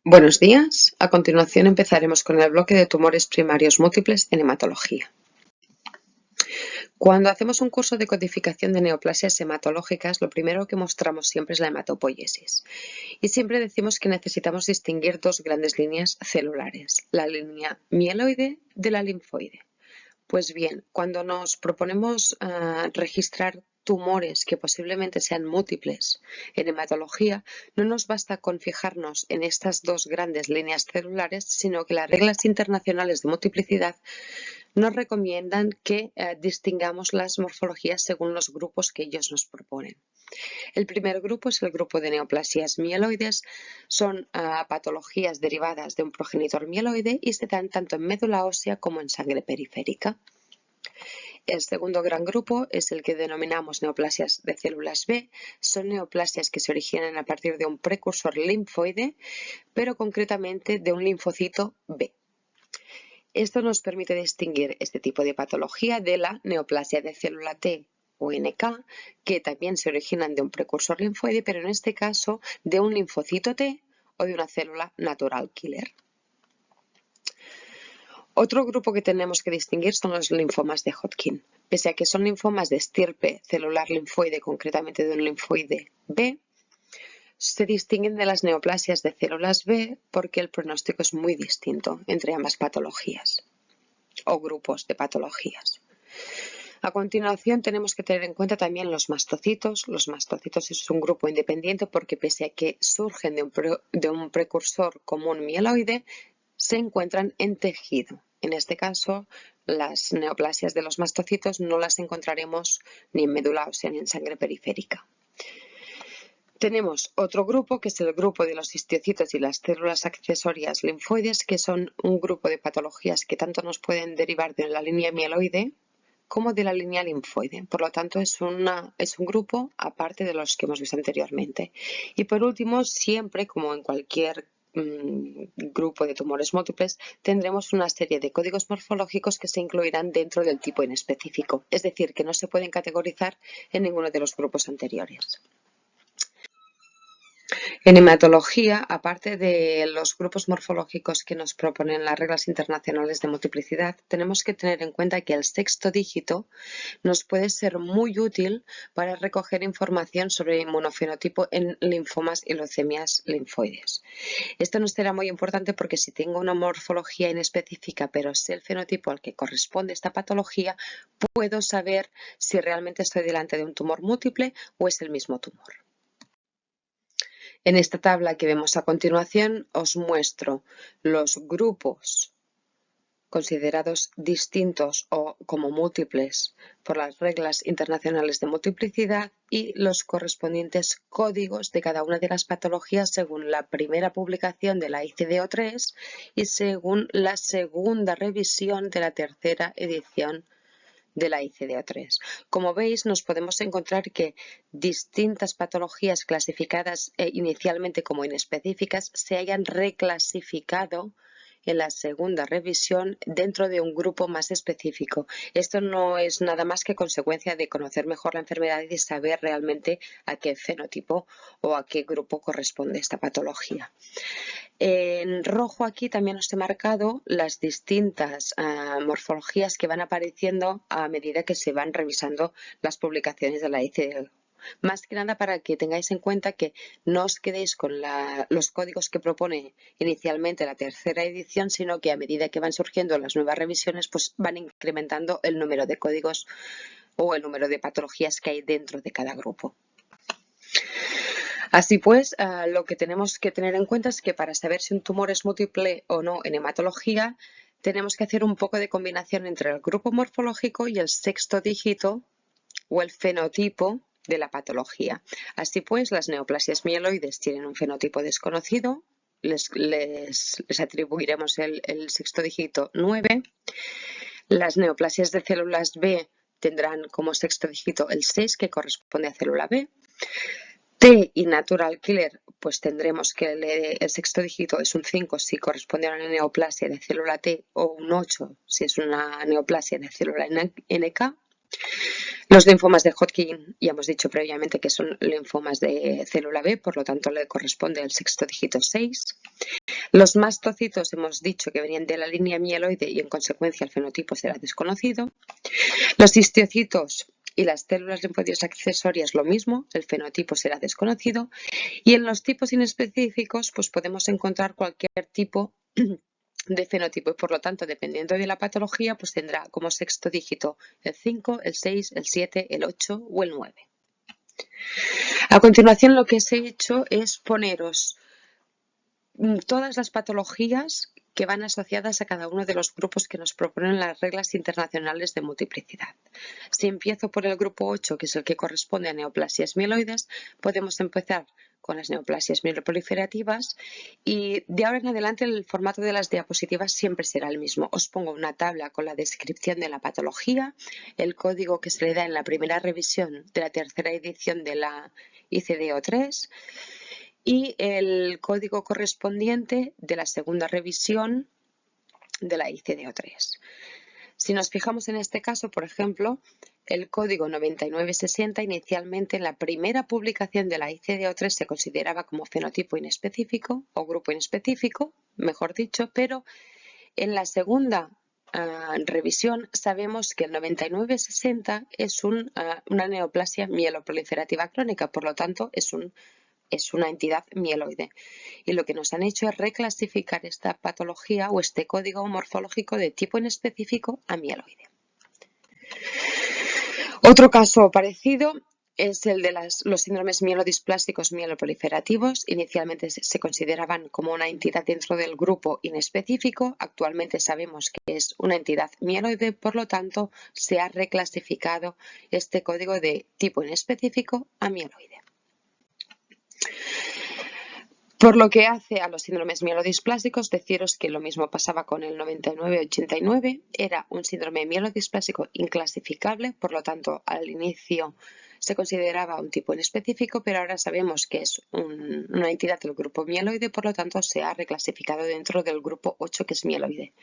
Buenos días. A continuación empezaremos con el bloque de tumores primarios múltiples en hematología. Cuando hacemos un curso de codificación de neoplasias hematológicas, lo primero que mostramos siempre es la hematopoiesis. Y siempre decimos que necesitamos distinguir dos grandes líneas celulares, la línea mieloide de la linfoide. Pues bien, cuando nos proponemos registrar tumores que posiblemente sean múltiples en hematología, no nos basta con fijarnos en estas dos grandes líneas celulares, sino que las reglas internacionales de multiplicidad nos recomiendan que distingamos las morfologías según los grupos que ellos nos proponen. El primer grupo es el grupo de neoplasias mieloides, son patologías derivadas de un progenitor mieloide y se dan tanto en médula ósea como en sangre periférica. El segundo gran grupo es el que denominamos neoplasias de células B. Son neoplasias que se originan a partir de un precursor linfoide, pero concretamente de un linfocito B. Esto nos permite distinguir este tipo de patología de la neoplasia de célula T o NK, que también se originan de un precursor linfoide, pero en este caso de un linfocito T o de una célula natural killer. Otro grupo que tenemos que distinguir son los linfomas de Hodgkin. Pese a que son linfomas de estirpe celular linfoide, concretamente de un linfoide B, se distinguen de las neoplasias de células B porque el pronóstico es muy distinto entre ambas patologías o grupos de patologías. A continuación tenemos que tener en cuenta también los mastocitos. Los mastocitos es un grupo independiente porque pese a que surgen de un precursor común mieloide, se encuentran en tejido. En este caso, las neoplasias de los mastocitos no las encontraremos ni en médula ósea ni en sangre periférica. Tenemos otro grupo que es el grupo de los histiocitos y las células accesorias linfoides, que son un grupo de patologías que tanto nos pueden derivar de la línea mieloide como de la línea linfoide. Por lo tanto, es un grupo aparte de los que hemos visto anteriormente. Y por último, siempre, como en cualquier grupo de tumores múltiples, tendremos una serie de códigos morfológicos que se incluirán dentro del tipo en específico, es decir, que no se pueden categorizar en ninguno de los grupos anteriores. En hematología, aparte de los grupos morfológicos que nos proponen las reglas internacionales de multiplicidad, tenemos que tener en cuenta que el sexto dígito nos puede ser muy útil para recoger información sobre inmunofenotipo en linfomas y leucemias linfoides. Esto nos será muy importante porque si tengo una morfología inespecífica, pero sé el fenotipo al que corresponde esta patología, puedo saber si realmente estoy delante de un tumor múltiple o es el mismo tumor. En esta tabla que vemos a continuación os muestro los grupos considerados distintos o como múltiples por las reglas internacionales de multiplicidad y los correspondientes códigos de cada una de las patologías según la primera publicación de la ICD-3 y según la segunda revisión de la tercera edición de la ICD-3. Como veis, nos podemos encontrar que distintas patologías clasificadas inicialmente como inespecíficas se hayan reclasificado en la segunda revisión dentro de un grupo más específico. Esto no es nada más que consecuencia de conocer mejor la enfermedad y de saber realmente a qué fenotipo o a qué grupo corresponde esta patología. En rojo aquí también os he marcado las distintas morfologías que van apareciendo a medida que se van revisando las publicaciones de la ICD. Más que nada para que tengáis en cuenta que no os quedéis con los códigos que propone inicialmente la tercera edición, sino que a medida que van surgiendo las nuevas revisiones, pues van incrementando el número de códigos o el número de patologías que hay dentro de cada grupo. Así pues, lo que tenemos que tener en cuenta es que para saber si un tumor es múltiple o no en hematología, tenemos que hacer un poco de combinación entre el grupo morfológico y el sexto dígito o el fenotipo de la patología. Así pues, las neoplasias mieloides tienen un fenotipo desconocido, les atribuiremos el sexto dígito 9. Las neoplasias de células B tendrán como sexto dígito el 6, que corresponde a célula B. T y natural killer, pues tendremos que el sexto dígito es un 5 si corresponde a una neoplasia de célula T o un 8 si es una neoplasia de célula NK. Los linfomas de Hodgkin ya hemos dicho previamente que son linfomas de célula B, por lo tanto le corresponde el sexto dígito 6. Los mastocitos hemos dicho que venían de la línea mieloide y en consecuencia el fenotipo será desconocido. Los histiocitos y las células linfocitas accesorias lo mismo, el fenotipo será desconocido. Y en los tipos inespecíficos pues podemos encontrar cualquier tipo de fenotipo y por lo tanto dependiendo de la patología pues tendrá como sexto dígito el 5, el 6, el 7, el 8 o el 9. A continuación lo que os he hecho es poneros todas las patologías que van asociadas a cada uno de los grupos que nos proponen las reglas internacionales de multiplicidad. Si empiezo por el grupo 8, que es el que corresponde a neoplasias mieloides, podemos empezar con las neoplasias mieloproliferativas y de ahora en adelante el formato de las diapositivas siempre será el mismo. Os pongo una tabla con la descripción de la patología, el código que se le da en la primera revisión de la tercera edición de la ICD-3 y el código correspondiente de la segunda revisión de la ICD-3. Si nos fijamos en este caso, por ejemplo, el código 9960 inicialmente en la primera publicación de la ICD-3 se consideraba como fenotipo inespecífico o grupo inespecífico, mejor dicho, pero en la segunda revisión sabemos que el 9960 es una neoplasia mieloproliferativa crónica, por lo tanto es una entidad mieloide. Y lo que nos han hecho es reclasificar esta patología o este código morfológico de tipo inespecífico a mieloide. Otro caso parecido es el de los síndromes mielodisplásticos mieloproliferativos. Inicialmente se consideraban como una entidad dentro del grupo inespecífico. Actualmente sabemos que es una entidad mieloide, por lo tanto se ha reclasificado este código de tipo inespecífico a mieloide. Por lo que hace a los síndromes mielodisplásicos, deciros que lo mismo pasaba con el 9989, era un síndrome mielodisplásico inclasificable, por lo tanto al inicio se consideraba un tipo inespecífico, pero ahora sabemos que es una entidad del grupo mieloide, por lo tanto se ha reclasificado dentro del grupo 8 que es mieloide.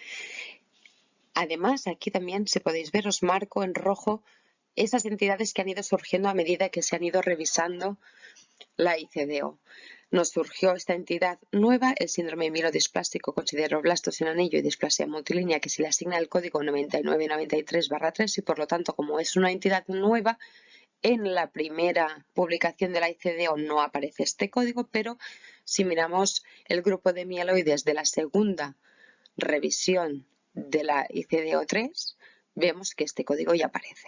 Además, aquí también, si podéis ver, os marco en rojo esas entidades que han ido surgiendo a medida que se han ido revisando la ICDO. Nos surgió esta entidad nueva, el síndrome mielodisplástico con sideroblastos en anillo y displasia multilínea, que se le asigna el código 9993/3 y por lo tanto, como es una entidad nueva, en la primera publicación de la ICDO no aparece este código, pero si miramos el grupo de mieloides de la segunda revisión de la ICDO3, vemos que este código ya aparece.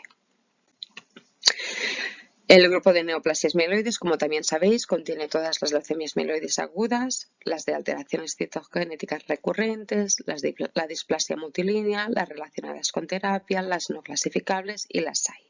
El grupo de neoplasias mieloides, como también sabéis, contiene todas las leucemias mieloides agudas, las de alteraciones citogenéticas recurrentes, las de la displasia multilínea, las relacionadas con terapia, las no clasificables y las SAI.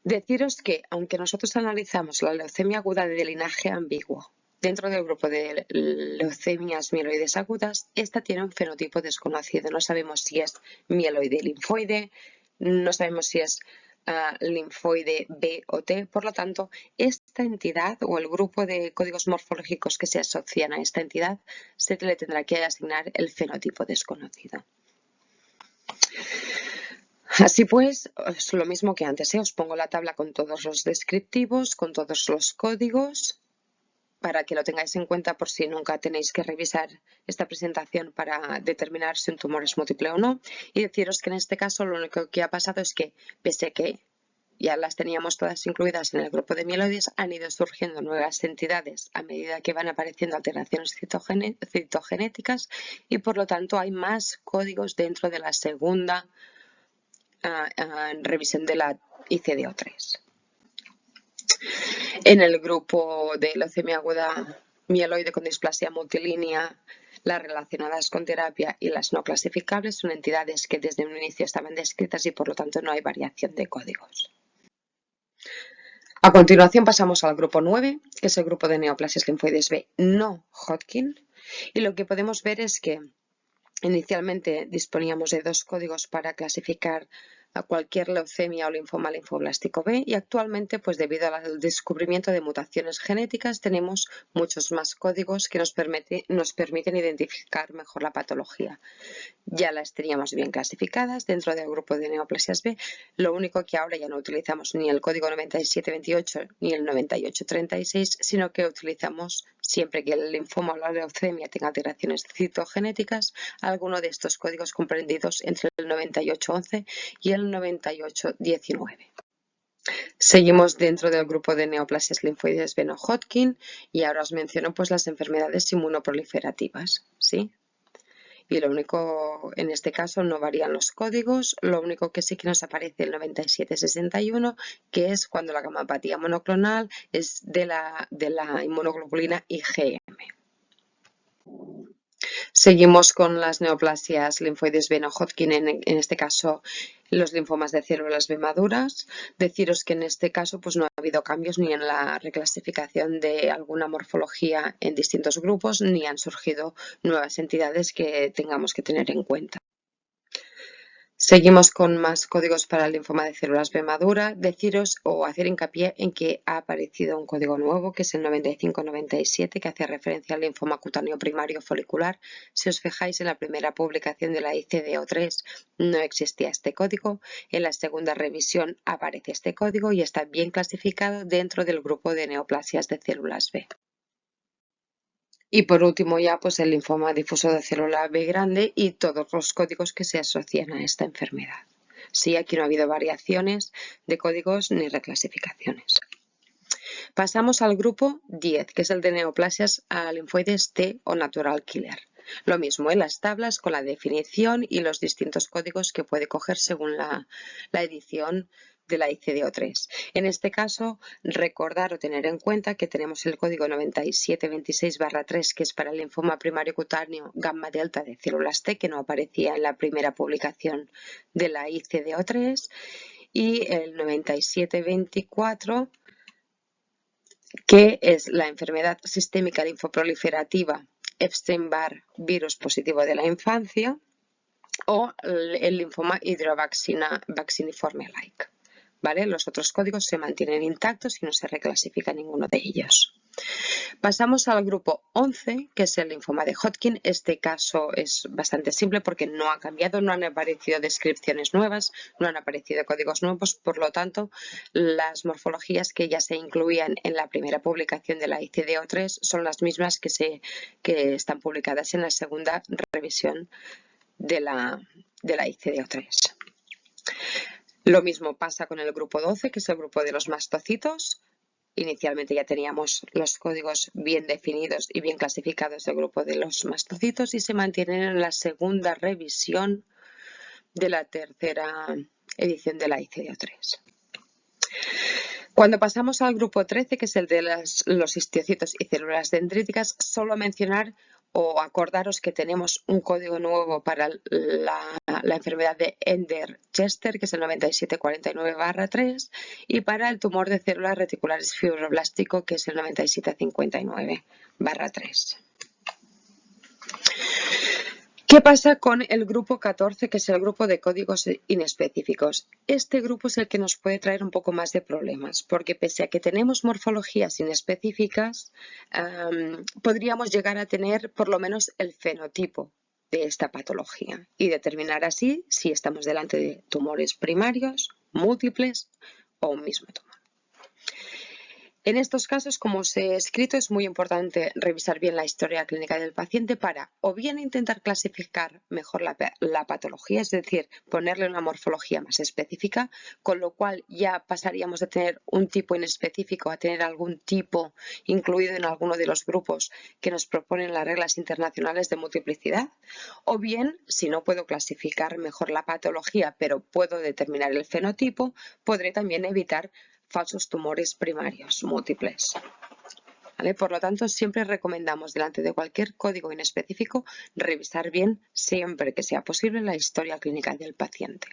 Deciros que, aunque nosotros analizamos la leucemia aguda de linaje ambiguo dentro del grupo de leucemias mieloides agudas, esta tiene un fenotipo desconocido. No sabemos si es mieloide linfoide, no sabemos si es linfoide B o T, por lo tanto, esta entidad o el grupo de códigos morfológicos que se asocian a esta entidad se le tendrá que asignar el fenotipo desconocido. Así pues, es lo mismo que antes, os pongo la tabla con todos los descriptivos, con todos los códigos, para que lo tengáis en cuenta por si nunca tenéis que revisar esta presentación para determinar si un tumor es múltiple o no. Y deciros que en este caso lo único que ha pasado es que, pese a que ya las teníamos todas incluidas en el grupo de mieloides, han ido surgiendo nuevas entidades a medida que van apareciendo alteraciones citogenéticas y por lo tanto hay más códigos dentro de la segunda revisión de la ICD-3. En el grupo de leucemia aguda mieloide con displasia multilínea, las relacionadas con terapia y las no clasificables son entidades que desde un inicio estaban descritas y por lo tanto no hay variación de códigos. A continuación pasamos al grupo 9, que es el grupo de neoplasias linfoides B no Hodgkin, y lo que podemos ver es que inicialmente disponíamos de dos códigos para clasificar a cualquier leucemia o linfoma linfoblástico B, y actualmente, pues debido al descubrimiento de mutaciones genéticas, tenemos muchos más códigos que nos permiten identificar mejor la patología. Ya las teníamos bien clasificadas dentro del grupo de neoplasias B, lo único que ahora ya no utilizamos ni el código 9728 ni el 9836, sino que utilizamos, siempre que el linfoma o la leucemia tenga alteraciones citogenéticas, alguno de estos códigos comprendidos entre el 9811 y el 9819. Seguimos dentro del grupo de neoplasias linfoides B no-Hodgkin y ahora os menciono pues las enfermedades inmunoproliferativas, ¿sí? Y lo único, en este caso no varían los códigos, lo único que sí que nos aparece el 9761, que es cuando la gamapatía monoclonal es de la inmunoglobulina IgM. Seguimos con las neoplasias linfoides B no-Hodgkin, en este caso los linfomas de células B maduras. Deciros que en este caso pues no ha habido cambios ni en la reclasificación de alguna morfología en distintos grupos, ni han surgido nuevas entidades que tengamos que tener en cuenta. Seguimos con más códigos para el linfoma de células B madura. Deciros o hacer hincapié en que ha aparecido un código nuevo, que es el 9597, que hace referencia al linfoma cutáneo primario folicular. Si os fijáis, en la primera publicación de la ICD-O3 no existía este código. En la segunda revisión aparece este código y está bien clasificado dentro del grupo de neoplasias de células B. Y por último ya pues el linfoma difuso de célula B grande y todos los códigos que se asocian a esta enfermedad. Sí, aquí no ha habido variaciones de códigos ni reclasificaciones. Pasamos al grupo 10, que es el de neoplasias linfoides T o natural killer. Lo mismo en las tablas con la definición y los distintos códigos que puede coger según la edición de la ICD-O3. En este caso, recordar o tener en cuenta que tenemos el código 9726/3, que es para el linfoma primario cutáneo gamma delta de células T, que no aparecía en la primera publicación de la ICD-O3, y el 9724, que es la enfermedad sistémica linfoproliferativa Epstein-Barr virus positivo de la infancia, o el linfoma hidrovacciniforme-like. ¿Vale? Los otros códigos se mantienen intactos y no se reclasifica ninguno de ellos. Pasamos al grupo 11, que es el linfoma de Hodgkin. Este caso es bastante simple porque no ha cambiado, no han aparecido descripciones nuevas, no han aparecido códigos nuevos, por lo tanto, las morfologías que ya se incluían en la primera publicación de la ICD-O3 son las mismas que están publicadas en la segunda revisión de la ICD-O3. Lo mismo pasa con el grupo 12, que es el grupo de los mastocitos. Inicialmente ya teníamos los códigos bien definidos y bien clasificados del grupo de los mastocitos y se mantienen en la segunda revisión de la tercera edición de la ICD-O3. Cuando pasamos al grupo 13, que es el de los histiocitos y células dendríticas, solo mencionar o acordaros que tenemos un código nuevo para la enfermedad de Ender-Chester, que es el 9749/3, y para el tumor de células reticulares fibroblástico, que es el 9759/3. ¿Qué pasa con el grupo 14, que es el grupo de códigos inespecíficos? Este grupo es el que nos puede traer un poco más de problemas, porque pese a que tenemos morfologías inespecíficas, podríamos llegar a tener por lo menos el fenotipo de esta patología y determinar así si estamos delante de tumores primarios, múltiples o un mismo tumor. En estos casos, como os he escrito, es muy importante revisar bien la historia clínica del paciente para o bien intentar clasificar mejor la patología, es decir, ponerle una morfología más específica, con lo cual ya pasaríamos de tener un tipo inespecífico a tener algún tipo incluido en alguno de los grupos que nos proponen las reglas internacionales de multiplicidad, o bien, si no puedo clasificar mejor la patología, pero puedo determinar el fenotipo, podré también evitar falsos tumores primarios múltiples. ¿Vale? Por lo tanto, siempre recomendamos delante de cualquier código inespecífico revisar bien, siempre que sea posible, la historia clínica del paciente.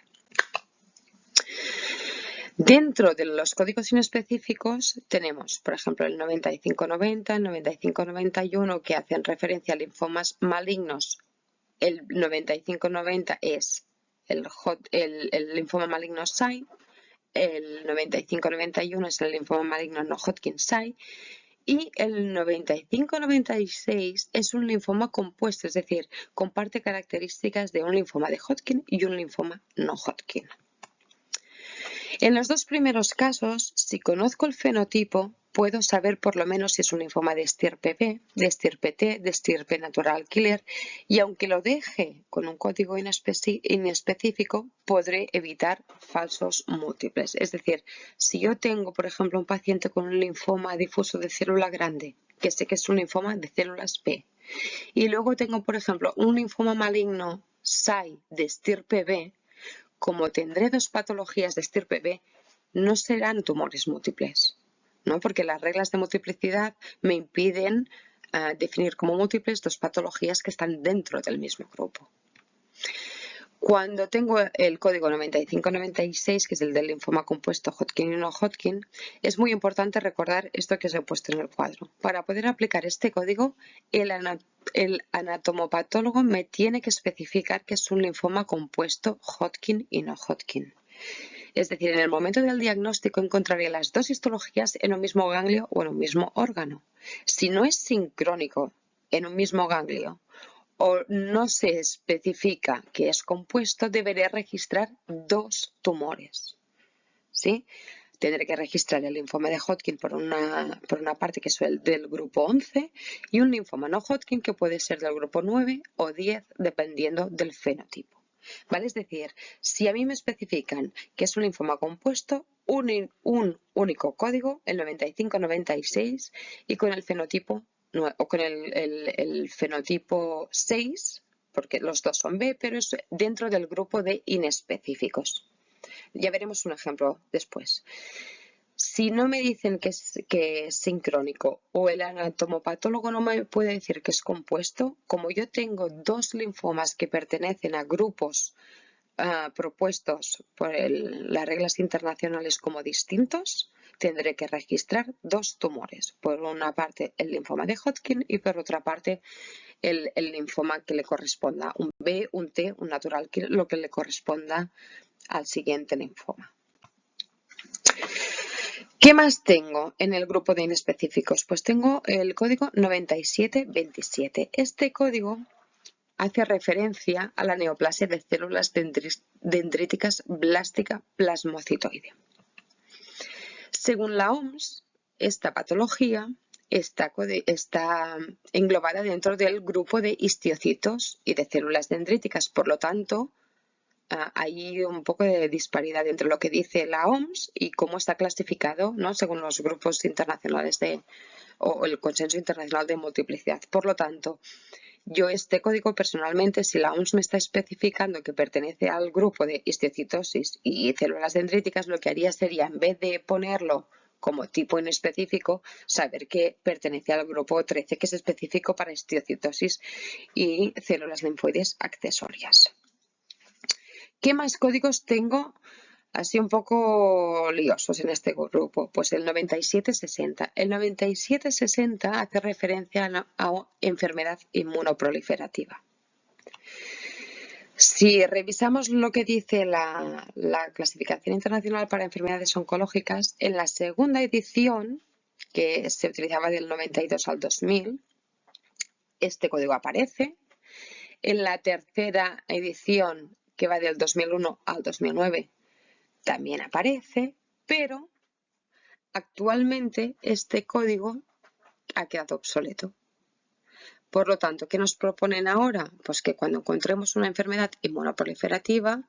Dentro de los códigos inespecíficos tenemos, por ejemplo, el 9590, el 9591, que hacen referencia a linfomas malignos. El 9590 es el linfoma maligno SAI, el 95-91 es el linfoma maligno no Hodgkin SAI y el 95-96 es un linfoma compuesto, es decir, comparte características de un linfoma de Hodgkin y un linfoma no Hodgkin. En los dos primeros casos, si conozco el fenotipo, puedo saber por lo menos si es un linfoma de estirpe B, de estirpe T, de estirpe natural killer, y aunque lo deje con un código inespecífico, podré evitar falsos múltiples. Es decir, si yo tengo, por ejemplo, un paciente con un linfoma difuso de célula grande, que sé que es un linfoma de células B, y luego tengo, por ejemplo, un linfoma maligno SAI de estirpe B, como tendré dos patologías de estirpe B, no serán tumores múltiples, ¿no? Porque las reglas de multiplicidad me impiden definir como múltiples dos patologías que están dentro del mismo grupo. Cuando tengo el código 95-96, que es el del linfoma compuesto Hodgkin y no Hodgkin, es muy importante recordar esto que os he puesto en el cuadro. Para poder aplicar este código, el anatomopatólogo me tiene que especificar que es un linfoma compuesto Hodgkin y no Hodgkin. Es decir, en el momento del diagnóstico encontraré las dos histologías en un mismo ganglio o en un mismo órgano. Si no es sincrónico en un mismo ganglio o no se especifica que es compuesto, deberé registrar dos tumores, ¿sí? Tendré que registrar el linfoma de Hodgkin por una parte que es el del grupo 11 y un linfoma no Hodgkin que puede ser del grupo 9 o 10 dependiendo del fenotipo. ¿Vale? Es decir, si a mí me especifican que es un linfoma compuesto, un único código, el 95-96, y con el fenotipo o con el fenotipo 6, porque los dos son B, pero es dentro del grupo de inespecíficos. Ya veremos un ejemplo después. Si no me dicen que es sincrónico o el anatomopatólogo no me puede decir que es compuesto, como yo tengo dos linfomas que pertenecen a grupos propuestos por las reglas internacionales como distintos, tendré que registrar dos tumores. Por una parte el linfoma de Hodgkin y por otra parte el linfoma que le corresponda, un B, un T, un natural, lo que le corresponda al siguiente linfoma. ¿Qué más tengo en el grupo de inespecíficos? Pues tengo el código 9727. Este código hace referencia a la neoplasia de células dendríticas blástica plasmocitoide. Según la OMS, esta patología está englobada dentro del grupo de histiocitos y de células dendríticas. Por lo tanto, hay un poco de disparidad entre lo que dice la OMS y cómo está clasificado, ¿no? Según los grupos internacionales o el consenso internacional de multiplicidad. Por lo tanto, yo este código personalmente, si la OMS me está especificando que pertenece al grupo de histiocitosis y células dendríticas, lo que haría sería, en vez de ponerlo como tipo inespecífico, saber que pertenece al grupo 13, que es específico para histiocitosis y células linfoides accesorias. ¿Qué más códigos tengo así un poco liosos en este grupo? Pues el 9760. El 9760 hace referencia a enfermedad inmunoproliferativa. Si revisamos lo que dice la clasificación internacional para enfermedades oncológicas, en la segunda edición, que se utilizaba del 92 al 2000, este código aparece. En la tercera edición, que va del 2001 al 2009, también aparece, pero actualmente este código ha quedado obsoleto. Por lo tanto, ¿qué nos proponen ahora? Pues que cuando encontremos una enfermedad inmunoproliferativa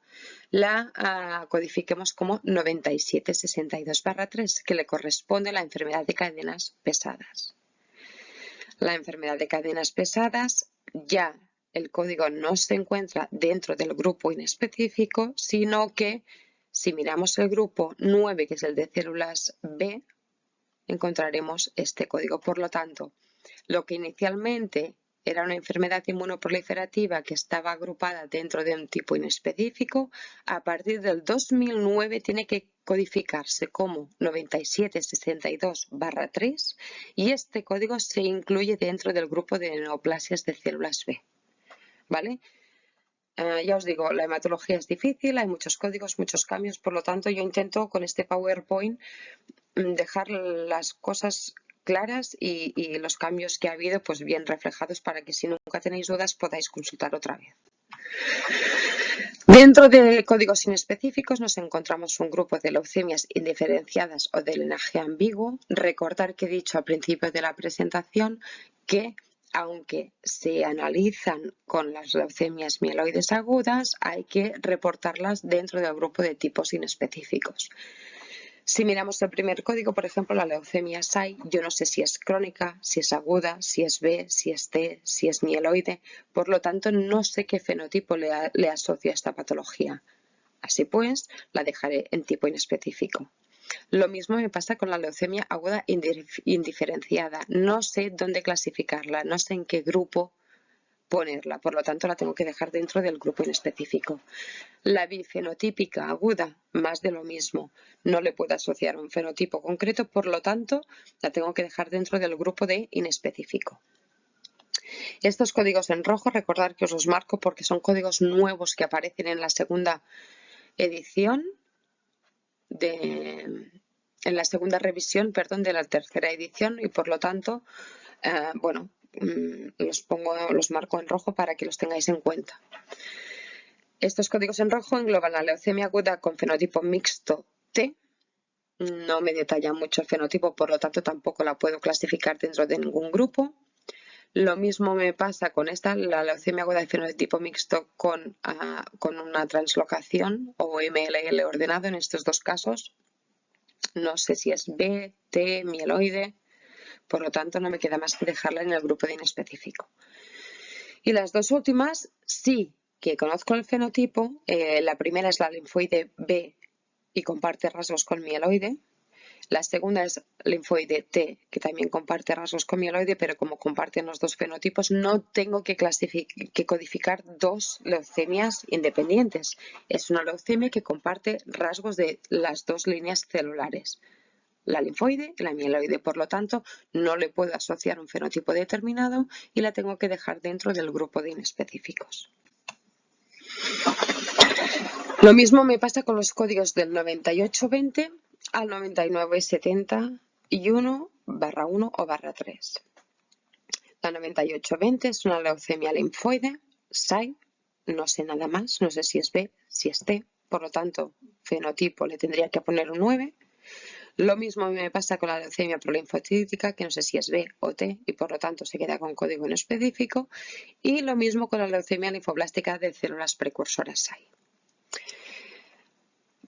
la codifiquemos como 9762-3, que le corresponde a la enfermedad de cadenas pesadas. La enfermedad de cadenas pesadas ya el código no se encuentra dentro del grupo inespecífico, sino que si miramos el grupo 9, que es el de células B, encontraremos este código. Por lo tanto, lo que inicialmente era una enfermedad inmunoproliferativa que estaba agrupada dentro de un tipo inespecífico, a partir del 2009 tiene que codificarse como 9762-3 y este código se incluye dentro del grupo de neoplasias de células B. ¿Vale? Ya os digo, la hematología es difícil, hay muchos códigos, muchos cambios, por lo tanto yo intento con este PowerPoint dejar las cosas claras y los cambios que ha habido pues bien reflejados para que si nunca tenéis dudas podáis consultar otra vez. Dentro de códigos inespecíficos nos encontramos un grupo de leucemias indiferenciadas o de linaje ambiguo. Recordar que he dicho al principio de la presentación que aunque se analizan con las leucemias mieloides agudas, hay que reportarlas dentro del grupo de tipos inespecíficos. Si miramos el primer código, por ejemplo, la leucemia SAI, yo no sé si es crónica, si es aguda, si es B, si es T, si es mieloide, por lo tanto no sé qué fenotipo le asocio a esta patología. Así pues, la dejaré en tipo inespecífico. Lo mismo me pasa con la leucemia aguda indiferenciada. No sé dónde clasificarla, no sé en qué grupo ponerla, por lo tanto la tengo que dejar dentro del grupo inespecífico. La bifenotípica aguda, más de lo mismo. No le puedo asociar un fenotipo concreto, por lo tanto la tengo que dejar dentro del grupo de inespecífico. Estos códigos en rojo, recordad que os los marco porque son códigos nuevos que aparecen en la segunda edición en la segunda revisión, perdón, de la tercera edición y por lo tanto, bueno, los marco en rojo para que los tengáis en cuenta. Estos códigos en rojo engloban la leucemia aguda con fenotipo mixto T. No me detalla mucho el fenotipo, por lo tanto tampoco la puedo clasificar dentro de ningún grupo. Lo mismo me pasa con esta, la leucemia aguda de fenotipo mixto con una translocación o MLL ordenado en estos dos casos. No sé si es B, T, mieloide, por lo tanto no me queda más que dejarla en el grupo de inespecífico. Y las dos últimas sí que conozco el fenotipo. La primera es la linfoide B y comparte rasgos con mieloide. La segunda es linfoide T, que también comparte rasgos con mieloide, pero como comparten los dos fenotipos, no tengo que codificar dos leucemias independientes. Es una leucemia que comparte rasgos de las dos líneas celulares, la linfoide y la mieloide. Por lo tanto, no le puedo asociar un fenotipo determinado y la tengo que dejar dentro del grupo de inespecíficos. Lo mismo me pasa con los códigos del 9820 al 9971/1 o /3. La 9820 es una leucemia linfoide, SAI, no sé nada más, no sé si es B, si es T, por lo tanto, fenotipo le tendría que poner un 9. Lo mismo me pasa con la leucemia prolinfocítica, que no sé si es B o T y por lo tanto se queda con código no específico. Y lo mismo con la leucemia linfoblástica de células precursoras SAI.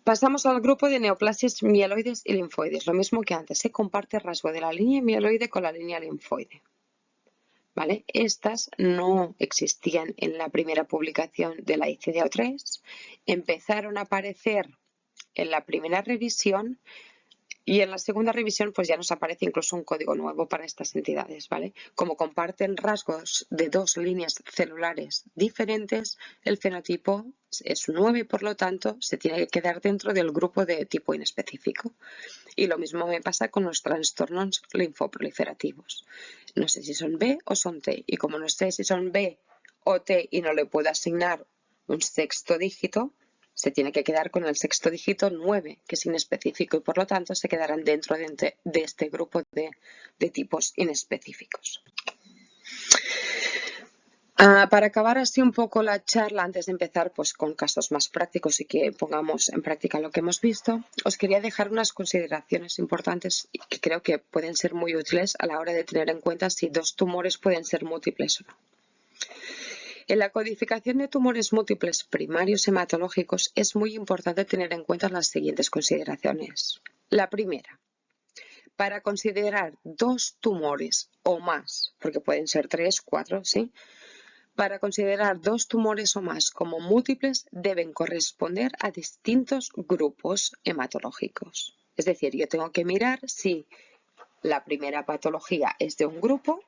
Pasamos al grupo de neoplasias mieloides y linfoides. Lo mismo que antes, se comparte rasgo de la línea mieloide con la línea linfoide. ¿Vale? Estas no existían en la primera publicación de la ICD-3. Empezaron a aparecer en la primera revisión y en la segunda revisión pues ya nos aparece incluso un código nuevo para estas entidades, ¿vale? Como comparten rasgos de dos líneas celulares diferentes, el fenotipo es 9, por lo tanto se tiene que quedar dentro del grupo de tipo inespecífico. Y lo mismo me pasa con los trastornos linfoproliferativos. No sé si son B o son T, y como no sé si son B o T y no le puedo asignar un sexto dígito, se tiene que quedar con el sexto dígito 9, que es inespecífico, y por lo tanto se quedarán dentro de este grupo de tipos inespecíficos. Para acabar así un poco la charla, antes de empezar pues, con casos más prácticos y que pongamos en práctica lo que hemos visto, os quería dejar unas consideraciones importantes que creo que pueden ser muy útiles a la hora de tener en cuenta si dos tumores pueden ser múltiples o no. En la codificación de tumores múltiples primarios hematológicos es muy importante tener en cuenta las siguientes consideraciones. La primera, para considerar dos tumores o más, porque pueden ser 3, 4, ¿sí? Para considerar dos tumores o más como múltiples deben corresponder a distintos grupos hematológicos. Es decir, yo tengo que mirar si la primera patología es de un grupo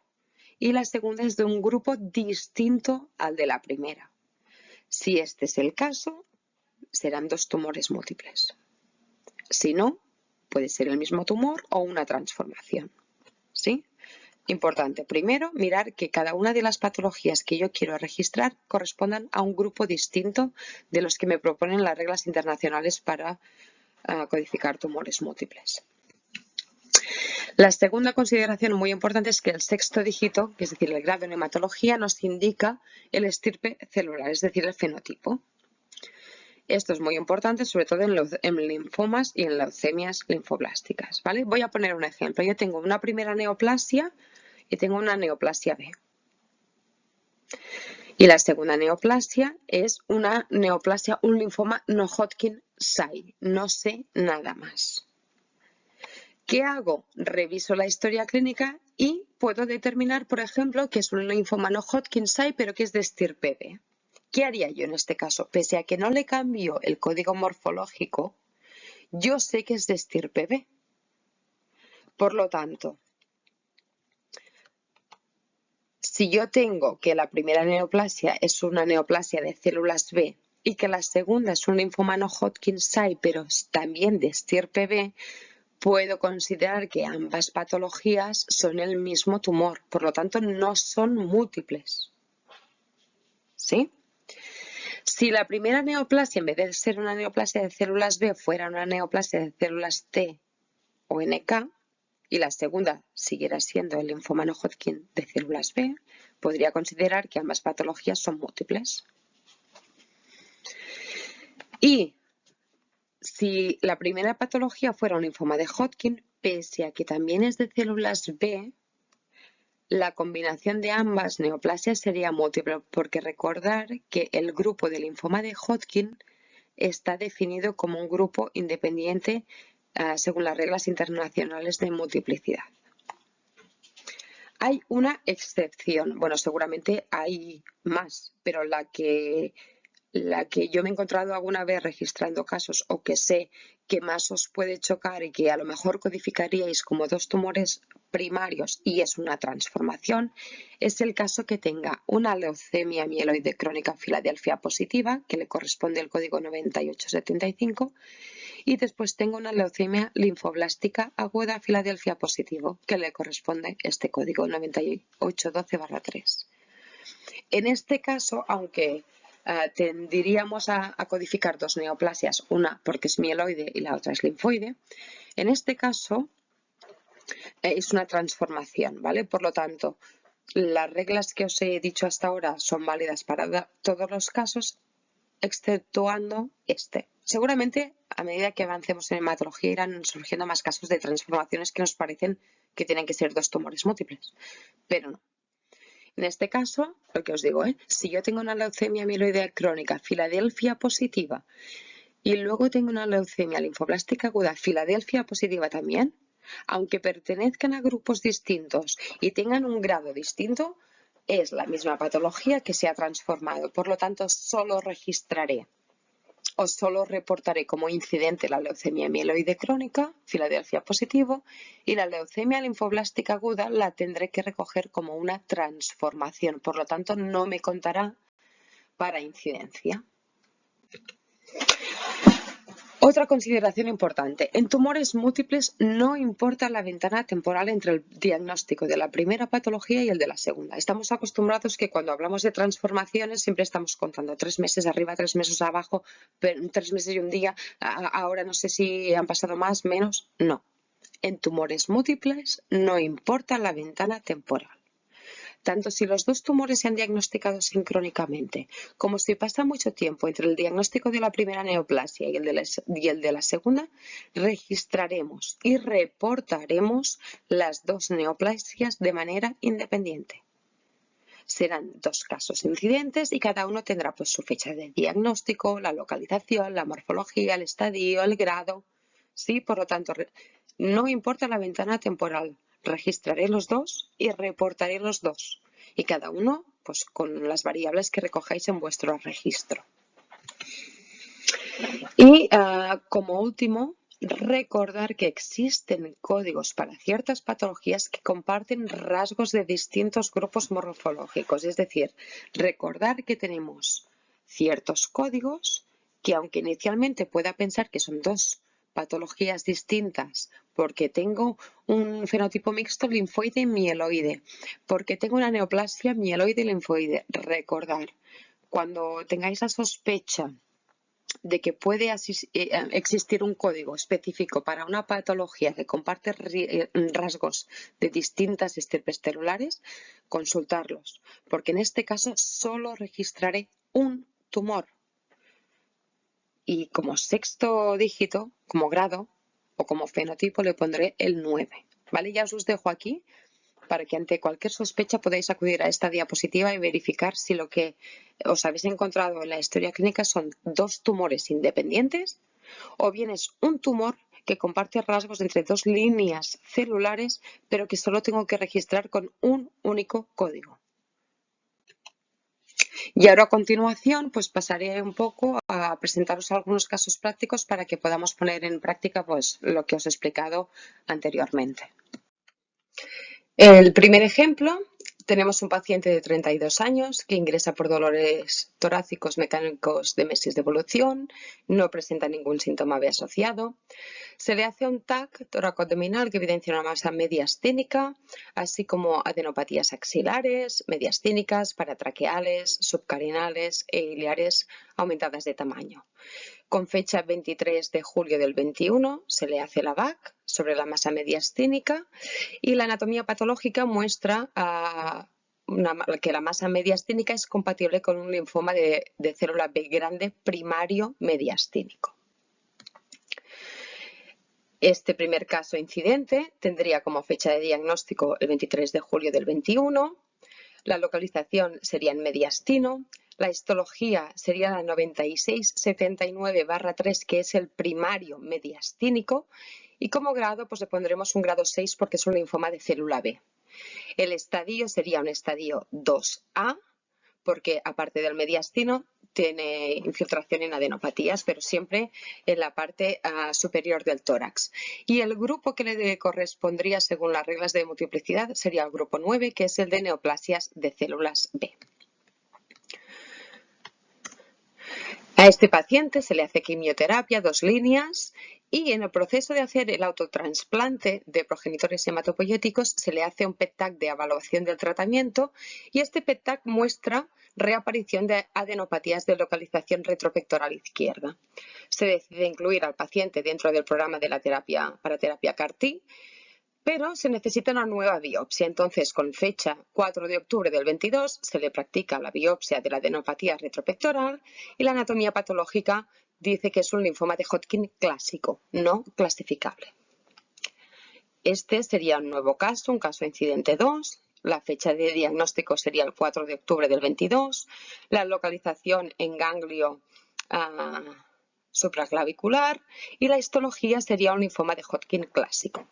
y la segunda es de un grupo distinto al de la primera. Si este es el caso, serán dos tumores múltiples. Si no, puede ser el mismo tumor o una transformación. ¿Sí? Importante. Primero, mirar que cada una de las patologías que yo quiero registrar correspondan a un grupo distinto de los que me proponen las reglas internacionales para codificar tumores múltiples. La segunda consideración muy importante es que el sexto dígito, que es decir, el grado en hematología, nos indica el estirpe celular, es decir, el fenotipo. Esto es muy importante, sobre todo en linfomas y en leucemias linfoblásticas, ¿vale? Voy a poner un ejemplo. Yo tengo una primera neoplasia y tengo una neoplasia B. Y la segunda neoplasia es una neoplasia, un linfoma no Hodgkin 6. No sé nada más. ¿Qué hago? Reviso la historia clínica y puedo determinar, por ejemplo, que es un linfoma no Hodgkin 6, pero que es de estirpe B. ¿Qué haría yo en este caso? Pese a que no le cambio el código morfológico, yo sé que es de estirpe B. Por lo tanto, si yo tengo que la primera neoplasia es una neoplasia de células B y que la segunda es un linfoma no Hodgkin 6, pero también de estirpe B, puedo considerar que ambas patologías son el mismo tumor, por lo tanto no son múltiples. ¿Sí? Si la primera neoplasia, en vez de ser una neoplasia de células B, fuera una neoplasia de células T o NK, y la segunda siguiera siendo el linfoma no Hodgkin de células B, podría considerar que ambas patologías son múltiples. Y si la primera patología fuera un linfoma de Hodgkin, pese a que también es de células B, la combinación de ambas neoplasias sería múltiple, porque recordar que el grupo de linfoma de Hodgkin está definido como un grupo independiente según las reglas internacionales de multiplicidad. Hay una excepción, bueno, seguramente hay más, pero la que yo me he encontrado alguna vez registrando casos o que sé que más os puede chocar y que a lo mejor codificaríais como dos tumores primarios y es una transformación, es el caso que tenga una leucemia mieloide crónica Filadelfia positiva, que le corresponde el código 9875, y después tengo una leucemia linfoblástica aguda Filadelfia positivo, que le corresponde este código 9812-3. En este caso, aunque tenderíamos a codificar dos neoplasias, una porque es mieloide y la otra es linfoide, en este caso es una transformación, ¿vale? Por lo tanto, las reglas que os he dicho hasta ahora son válidas para todos los casos, exceptuando este. Seguramente, a medida que avancemos en hematología, irán surgiendo más casos de transformaciones que nos parecen que tienen que ser dos tumores múltiples, pero no. En este caso, lo que os digo, si yo tengo una leucemia mieloide crónica Filadelfia positiva y luego tengo una leucemia linfoblástica aguda Filadelfia positiva también, aunque pertenezcan a grupos distintos y tengan un grado distinto, es la misma patología que se ha transformado. Por lo tanto, solo registraré o solo reportaré como incidente la leucemia mieloide crónica, Filadelfia positivo, y la leucemia linfoblástica aguda la tendré que recoger como una transformación. Por lo tanto, no me contará para incidencia. Otra consideración importante. En tumores múltiples no importa la ventana temporal entre el diagnóstico de la primera patología y el de la segunda. Estamos acostumbrados que cuando hablamos de transformaciones siempre estamos contando 3 meses arriba, 3 meses abajo, 3 meses y un día. Ahora no sé si han pasado más, menos. No. En tumores múltiples no importa la ventana temporal. Tanto si los dos tumores se han diagnosticado sincrónicamente, como si pasa mucho tiempo entre el diagnóstico de la primera neoplasia y el de la segunda, registraremos y reportaremos las dos neoplasias de manera independiente. Serán dos casos incidentes y cada uno tendrá su fecha de diagnóstico, la localización, la morfología, el estadio, el grado. ¿Sí? Por lo tanto, no importa la ventana temporal. Registraré los dos y reportaré los dos. Y cada uno con las variables que recojáis en vuestro registro. Y como último, recordar que existen códigos para ciertas patologías que comparten rasgos de distintos grupos morfológicos. Es decir, recordar que tenemos ciertos códigos que, aunque inicialmente pueda pensar que son dos patologías distintas porque tengo un fenotipo mixto linfoide mieloide, porque tengo una neoplasia mieloide linfoide. Recordar, cuando tengáis la sospecha de que puede existir un código específico para una patología que comparte rasgos de distintas estirpes celulares, consultarlos, porque en este caso solo registraré un tumor. Y como sexto dígito, como grado o como fenotipo le pondré el 9. ¿Vale? Ya os dejo aquí para que ante cualquier sospecha podáis acudir a esta diapositiva y verificar si lo que os habéis encontrado en la historia clínica son dos tumores independientes o bien es un tumor que comparte rasgos entre dos líneas celulares, pero que solo tengo que registrar con un único código. Y ahora a continuación pues pasaré un poco a presentaros algunos casos prácticos para que podamos poner en práctica pues lo que os he explicado anteriormente. El primer ejemplo, tenemos un paciente de 32 años que ingresa por dolores torácicos mecánicos de meses de evolución, no presenta ningún síntoma B asociado. Se le hace un TAC toracoabdominal que evidencia una masa mediastínica, así como adenopatías axilares, mediastínicas, paratraqueales, subcarinales e iliares aumentadas de tamaño. Con fecha 23 de julio del 21 se le hace la VAC sobre la masa mediastínica y la anatomía patológica muestra que la masa mediastínica es compatible con un linfoma de célula B grande primario mediastínico. Este primer caso incidente tendría como fecha de diagnóstico el 23 de julio del 21, la localización sería en mediastino, la histología sería la 9679/3, que es el primario mediastínico, y como grado pues le pondremos un grado 6 porque es un linfoma de célula B. El estadio sería un estadio 2A, porque aparte del mediastino tiene infiltración en adenopatías, pero siempre en la parte superior del tórax. Y el grupo que le correspondría según las reglas de multiplicidad sería el grupo 9, que es el de neoplasias de células B. A este paciente se le hace quimioterapia, 2 líneas, y en el proceso de hacer el autotransplante de progenitores hematopoyéticos se le hace un PET-TAC de evaluación del tratamiento y este PET-TAC muestra reaparición de adenopatías de localización retropectoral izquierda. Se decide incluir al paciente dentro del programa de la terapia CAR-T, pero se necesita una nueva biopsia. Entonces, con fecha 4 de octubre del 22, se le practica la biopsia de la adenopatía retropectoral y la anatomía patológica dice que es un linfoma de Hodgkin clásico, no clasificable. Este sería un nuevo caso, un caso incidente 2. La fecha de diagnóstico sería el 4 de octubre del 22. La localización en ganglio supraclavicular y la histología sería un linfoma de Hodgkin clásico.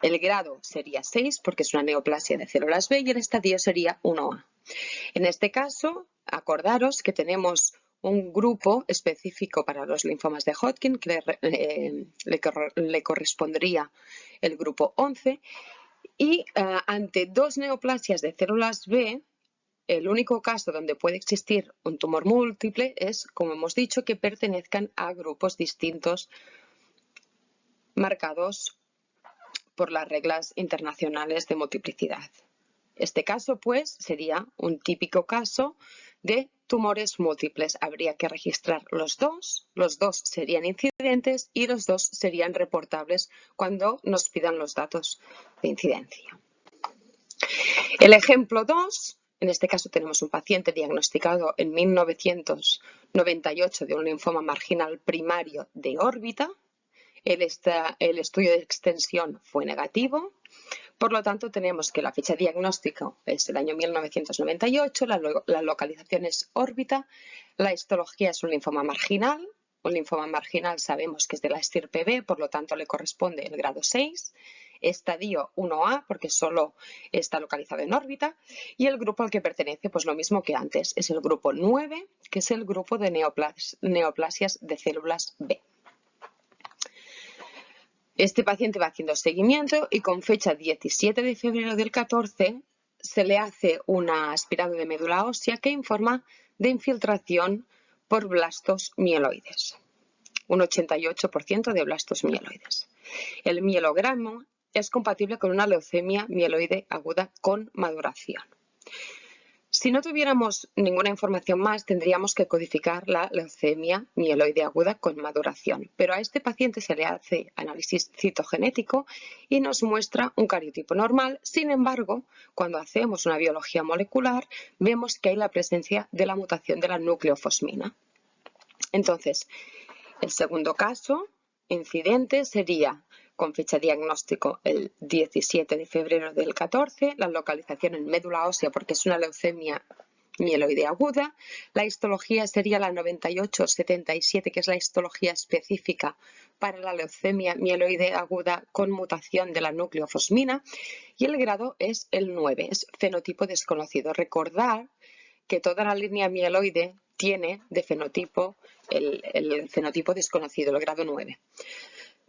El grado sería 6 porque es una neoplasia de células B y el estadio sería 1A. En este caso, acordaros que tenemos un grupo específico para los linfomas de Hodgkin que le correspondría el grupo 11 y ante dos neoplasias de células B, el único caso donde puede existir un tumor múltiple es, como hemos dicho, que pertenezcan a grupos distintos marcados por las reglas internacionales de multiplicidad. Este caso, pues, sería un típico caso de tumores múltiples. Habría que registrar los dos serían incidentes y los dos serían reportables cuando nos pidan los datos de incidencia. El ejemplo 2, en este caso tenemos un paciente diagnosticado en 1998 de un linfoma marginal primario de órbita. El estudio de extensión fue negativo, por lo tanto tenemos que la fecha de diagnóstico es el año 1998, la localización es órbita, la histología es un linfoma marginal sabemos que es de la estirpe B, por lo tanto le corresponde el grado 6, estadio 1A porque solo está localizado en órbita y el grupo al que pertenece pues lo mismo que antes, es el grupo 9, que es el grupo de neoplasias de células B. Este paciente va haciendo seguimiento y con fecha 17 de febrero del 14 se le hace una aspirado de médula ósea que informa de infiltración por blastos mieloides, un 88% de blastos mieloides. El mielogramo es compatible con una leucemia mieloide aguda con maduración. Si no tuviéramos ninguna información más, tendríamos que codificar la leucemia mieloide aguda con maduración, pero a este paciente se le hace análisis citogenético y nos muestra un cariotipo normal. Sin embargo, cuando hacemos una biología molecular, vemos que hay la presencia de la mutación de la nucleofosmina. Entonces, el segundo caso, incidente, sería con fecha diagnóstico el 17 de febrero del 14, la localización en médula ósea porque es una leucemia mieloide aguda, la histología sería la 9877, que es la histología específica para la leucemia mieloide aguda con mutación de la nucleofosmina, y el grado es el 9, es fenotipo desconocido. Recordar que toda la línea mieloide tiene de fenotipo el fenotipo desconocido, el grado 9.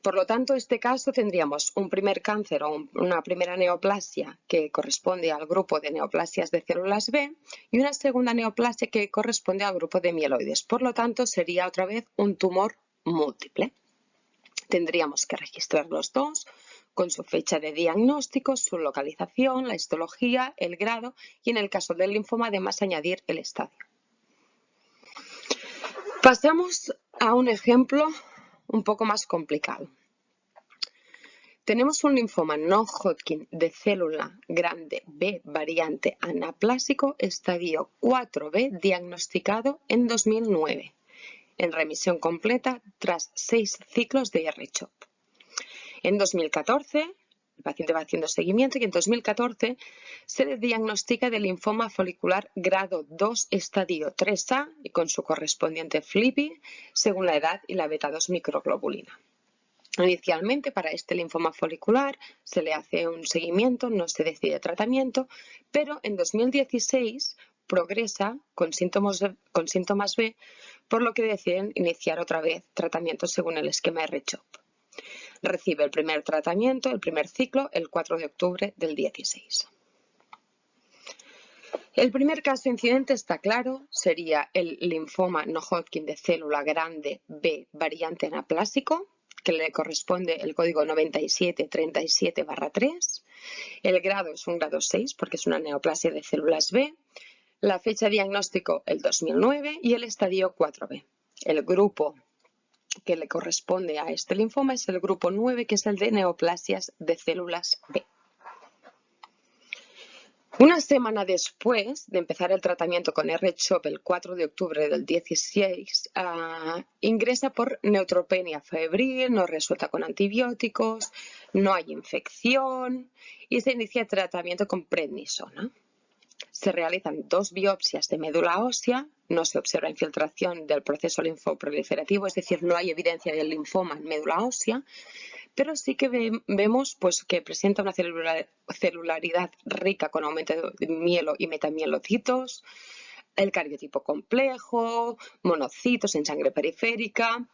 Por lo tanto, en este caso tendríamos un primer cáncer o una primera neoplasia que corresponde al grupo de neoplasias de células B y una segunda neoplasia que corresponde al grupo de mieloides. Por lo tanto, sería otra vez un tumor múltiple. Tendríamos que registrar los dos con su fecha de diagnóstico, su localización, la histología, el grado y en el caso del linfoma además añadir el estadio. Pasamos a un ejemplo un poco más complicado. Tenemos un linfoma no-Hodgkin de célula grande B variante anaplásico estadio 4B diagnosticado en 2009, en remisión completa tras 6 ciclos de R-CHOP. En 2014, el paciente va haciendo seguimiento y en 2014 se le diagnostica de linfoma folicular grado 2 estadio 3A y con su correspondiente FLIPI según la edad y la beta-2 microglobulina. Inicialmente para este linfoma folicular se le hace un seguimiento, no se decide tratamiento, pero en 2016 progresa con síntomas B, por lo que deciden iniciar otra vez tratamiento según el esquema R-CHOP. Recibe el primer tratamiento, el primer ciclo, el 4 de octubre del 16. El primer caso incidente está claro, sería el linfoma no-Hodgkin de célula grande B variante anaplásico, que le corresponde el código 9737-3. El grado es un grado 6 porque es una neoplasia de células B. La fecha de diagnóstico el 2009 y el estadio 4B. El grupo que le corresponde a este linfoma es el grupo 9, que es el de neoplasias de células B. Una semana después de empezar el tratamiento con R-CHOP el 4 de octubre del 16, ingresa por neutropenia febril, no resuelta con antibióticos, no hay infección y se inicia el tratamiento con prednisona. Se realizan 2 biopsias de médula ósea, no se observa infiltración del proceso linfoproliferativo, es decir, no hay evidencia del linfoma en médula ósea, pero sí que vemos que presenta una celularidad rica con aumento de mielo y metamielocitos, el cariotipo complejo, monocitos en sangre periférica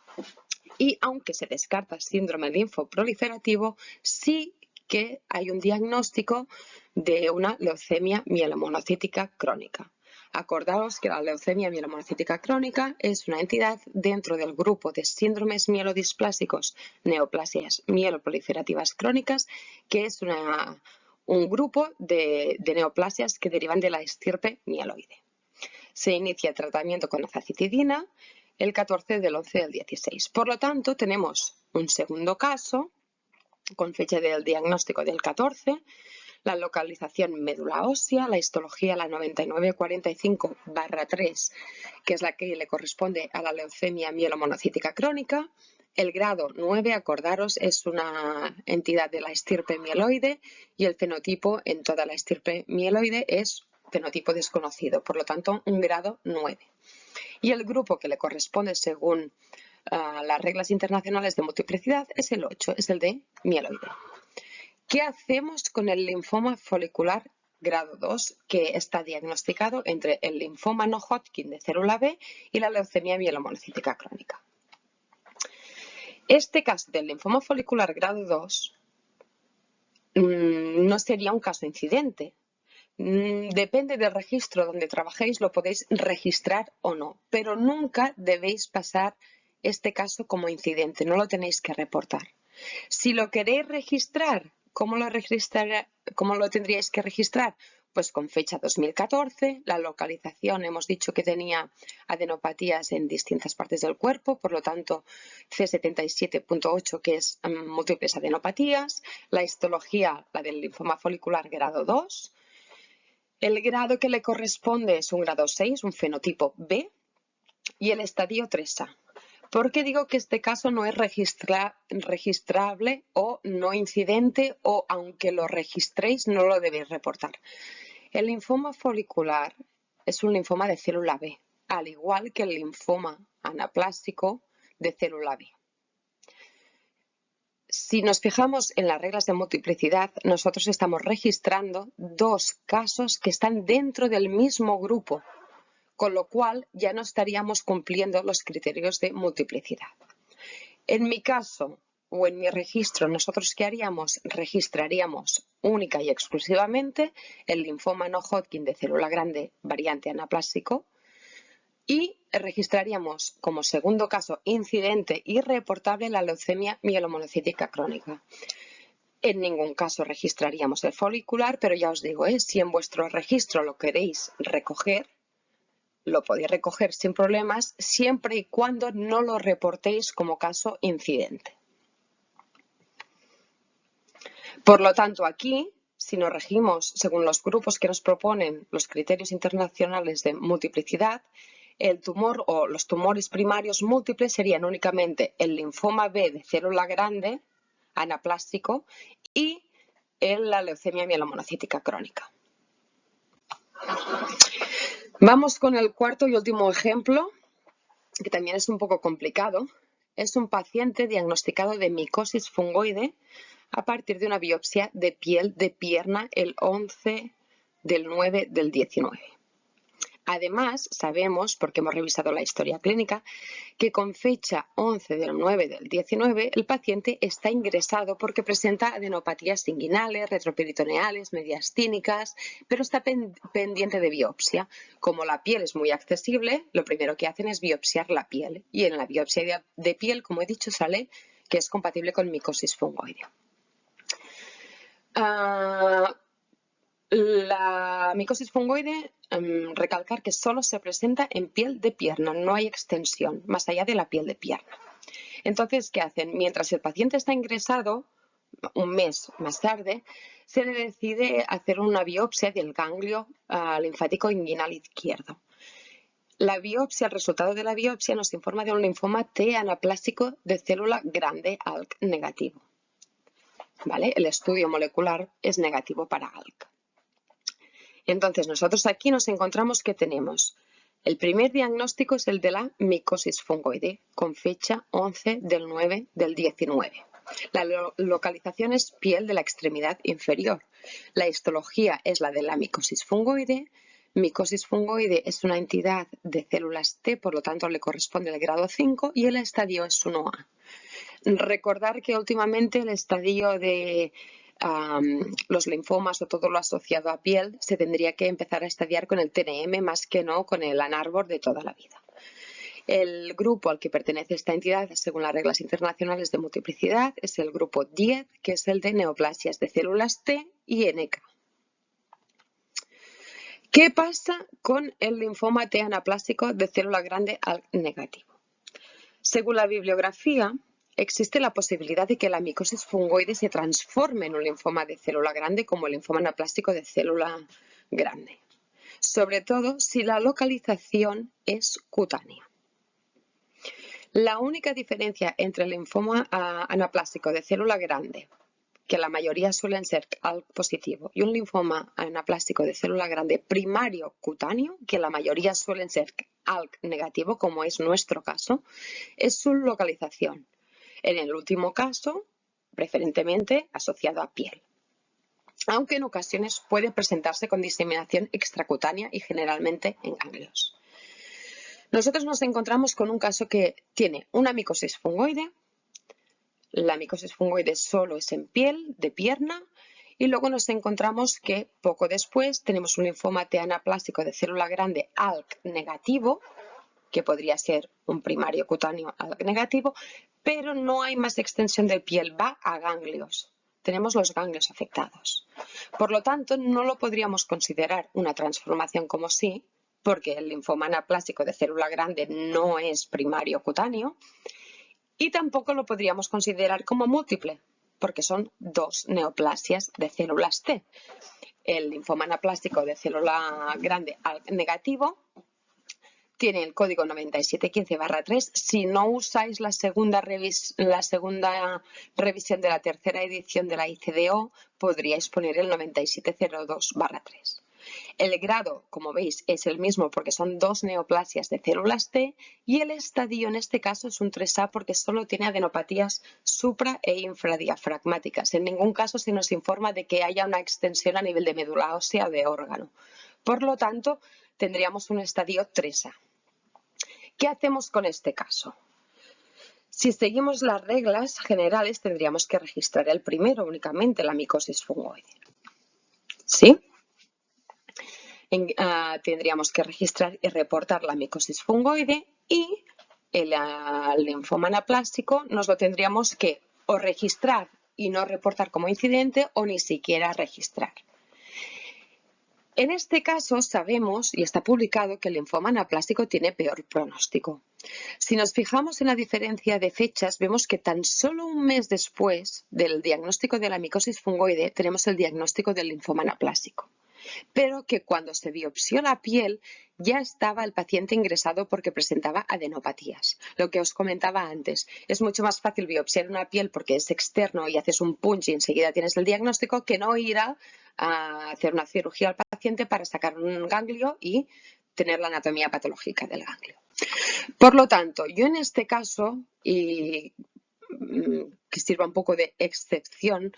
y aunque se descarta síndrome linfoproliferativo, sí que hay un diagnóstico de una leucemia mielomonocítica crónica. Acordaos que la leucemia mielomonocítica crónica es una entidad dentro del grupo de síndromes mielodisplásicos, neoplasias mieloproliferativas crónicas, que es un grupo de neoplasias que derivan de la estirpe mieloide. Se inicia el tratamiento con azacitidina el 14 del 11 del 16. Por lo tanto, tenemos un segundo caso con fecha del diagnóstico del 14, la localización médula ósea, la histología la 9945-3, que es la que le corresponde a la leucemia mielomonocítica crónica. El grado 9, acordaros, es una entidad de la estirpe mieloide y el fenotipo en toda la estirpe mieloide es fenotipo desconocido, por lo tanto un grado 9. Y el grupo que le corresponde según las reglas internacionales de multiplicidad es el 8, es el de mieloide. ¿Qué hacemos con el linfoma folicular grado 2 que está diagnosticado entre el linfoma no-Hodgkin de célula B y la leucemia mielomonocítica crónica? Este caso del linfoma folicular grado 2 no sería un caso incidente. Depende del registro donde trabajéis, lo podéis registrar o no, pero nunca debéis pasar este caso como incidente, no lo tenéis que reportar. Si lo queréis registrar, ¿cómo lo tendríais que registrar? Pues con fecha 2014, la localización hemos dicho que tenía adenopatías en distintas partes del cuerpo, por lo tanto C77.8, que es múltiples adenopatías, la histología, la del linfoma folicular grado 2, el grado que le corresponde es un grado 6, un fenotipo B, y el estadio 3A. ¿Por qué digo que este caso no es registrable o no incidente, o aunque lo registréis no lo debéis reportar? El linfoma folicular es un linfoma de célula B, al igual que el linfoma anaplásico de célula B. Si nos fijamos en las reglas de multiplicidad, nosotros estamos registrando dos casos que están dentro del mismo grupo, con lo cual ya no estaríamos cumpliendo los criterios de multiplicidad. En mi caso o en mi registro, ¿nosotros qué haríamos? Registraríamos única y exclusivamente el linfoma no Hodgkin de célula grande variante anaplásico y registraríamos como segundo caso incidente y reportable la leucemia mielomonocítica crónica. En ningún caso registraríamos el folicular, pero ya os digo, si en vuestro registro lo queréis recoger, lo podéis recoger sin problemas, siempre y cuando no lo reportéis como caso incidente. Por lo tanto, aquí, si nos regimos según los grupos que nos proponen los criterios internacionales de multiplicidad, el tumor o los tumores primarios múltiples serían únicamente el linfoma B de célula grande, anaplásico, y la leucemia mielomonocítica crónica. Vamos con el cuarto y último ejemplo, que también es un poco complicado. Es un paciente diagnosticado de micosis fungoide a partir de una biopsia de piel de pierna el 11/9/19. Además, sabemos, porque hemos revisado la historia clínica, que con fecha 11/9/19 el paciente está ingresado porque presenta adenopatías inguinales, retroperitoneales, mediastínicas, pero está pendiente de biopsia. Como la piel es muy accesible, lo primero que hacen es biopsiar la piel. Y en la biopsia de piel, como he dicho, sale que es compatible con micosis fungoide. La micosis fungoide, recalcar que solo se presenta en piel de pierna, no hay extensión más allá de la piel de pierna. Entonces, ¿qué hacen? Mientras el paciente está ingresado, un mes más tarde, se le decide hacer una biopsia del ganglio linfático inguinal izquierdo. La biopsia, el resultado de la biopsia nos informa de un linfoma T anaplásico de célula grande ALK negativo. ¿Vale? El estudio molecular es negativo para ALK. Entonces, nosotros aquí nos encontramos que tenemos el primer diagnóstico es el de la micosis fungoide, con fecha 11/9/19. La localización es piel de la extremidad inferior. La histología es la de la micosis fungoide. Micosis fungoide es una entidad de células T, por lo tanto le corresponde el grado 5 y el estadio es 1A. Recordar que últimamente el estadio de los linfomas o todo lo asociado a piel se tendría que empezar a estadiar con el TNM más que no con el ANARBOR de toda la vida. El grupo al que pertenece esta entidad, según las reglas internacionales de multiplicidad, es el grupo 10, que es el de neoplasias de células T y NK. ¿Qué pasa con el linfoma T anaplásico de célula grande ALK negativo? Según la bibliografía, existe la posibilidad de que la micosis fungoide se transforme en un linfoma de célula grande como el linfoma anaplásico de célula grande, sobre todo si la localización es cutánea. La única diferencia entre el linfoma anaplásico de célula grande, que la mayoría suelen ser ALK positivo, y un linfoma anaplásico de célula grande primario cutáneo, que la mayoría suelen ser ALK negativo, como es nuestro caso, es su localización. En el último caso, preferentemente asociado a piel, aunque en ocasiones puede presentarse con diseminación extracutánea y generalmente en ganglios. Nosotros nos encontramos con un caso que tiene una micosis fungoide. La micosis fungoide solo es en piel, de pierna, y luego nos encontramos que poco después tenemos un linfoma T anaplásico de célula grande ALK negativo, que podría ser un primario cutáneo ALK negativo, pero no hay más extensión de piel, va a ganglios. Tenemos los ganglios afectados. Por lo tanto, no lo podríamos considerar una transformación como sí, porque el linfoma anaplásico de célula grande no es primario cutáneo, y tampoco lo podríamos considerar como múltiple, porque son dos neoplasias de células T. El linfoma anaplásico de célula grande negativo tiene el código 9715-3. Si no usáis la segunda revisión de la tercera edición de la ICDO, podríais poner el 9702-3. El grado, como veis, es el mismo porque son dos neoplasias de células T y el estadio en este caso es un 3A porque solo tiene adenopatías supra e infradiafragmáticas. En ningún caso se nos informa de que haya una extensión a nivel de médula ósea o de órgano. Por lo tanto, tendríamos un estadio 3A. ¿Qué hacemos con este caso? Si seguimos las reglas generales, tendríamos que registrar el primero únicamente, la micosis fungoide. ¿Sí? Tendríamos que registrar y reportar la micosis fungoide y el linfoma anaplásico nos lo tendríamos que o registrar y no reportar como incidente o ni siquiera registrar. En este caso sabemos, y está publicado, que el linfoma anaplásico tiene peor pronóstico. Si nos fijamos en la diferencia de fechas, vemos que tan solo un mes después del diagnóstico de la micosis fungoide tenemos el diagnóstico del linfoma anaplásico. Pero que cuando se biopsió la piel ya estaba el paciente ingresado porque presentaba adenopatías. Lo que os comentaba antes, es mucho más fácil biopsiar una piel porque es externo y haces un punch y enseguida tienes el diagnóstico que no ir a hacer una cirugía al paciente para sacar un ganglio y tener la anatomía patológica del ganglio. Por lo tanto, yo en este caso, y que sirva un poco de excepción,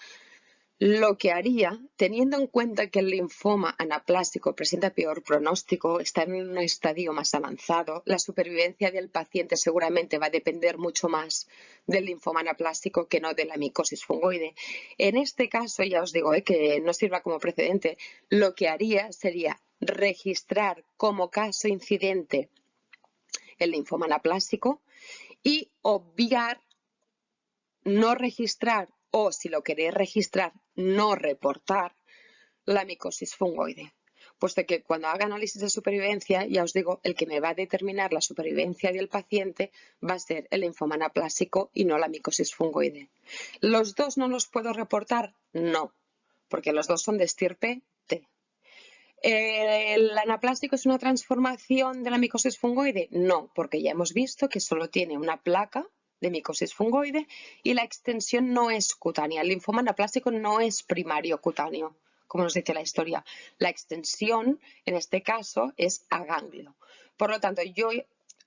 lo que haría, teniendo en cuenta que el linfoma anaplásico presenta peor pronóstico, está en un estadio más avanzado, la supervivencia del paciente seguramente va a depender mucho más del linfoma anaplásico que no de la micosis fungoide. En este caso, ya os digo que no sirva como precedente, lo que haría sería registrar como caso incidente el linfoma anaplásico y obviar, no registrar o, si lo queréis registrar, no reportar la micosis fungoide. Puesto que cuando haga análisis de supervivencia, ya os digo, el que me va a determinar la supervivencia del paciente va a ser el linfoma anaplásico y no la micosis fungoide. ¿Los dos no los puedo reportar? No, porque los dos son de estirpe T. ¿El anaplásico es una transformación de la micosis fungoide? No, porque ya hemos visto que solo tiene una placa de micosis fungoide y la extensión no es cutánea. El linfoma anaplásico no es primario cutáneo, como nos dice la historia. La extensión, en este caso, es a ganglio. Por lo tanto, yo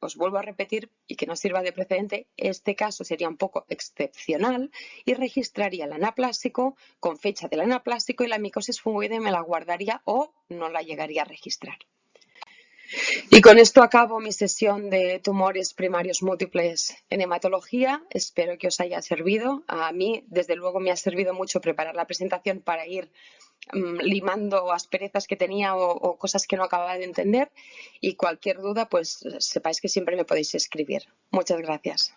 os vuelvo a repetir, y que no sirva de precedente, este caso sería un poco excepcional y registraría el anaplásico con fecha del anaplásico y la micosis fungoide me la guardaría o no la llegaría a registrar. Y con esto acabo mi sesión de tumores primarios múltiples en hematología. Espero que os haya servido. A mí, desde luego, me ha servido mucho preparar la presentación para ir limando asperezas que tenía o cosas que no acababa de entender. Y cualquier duda, pues sepáis que siempre me podéis escribir. Muchas gracias.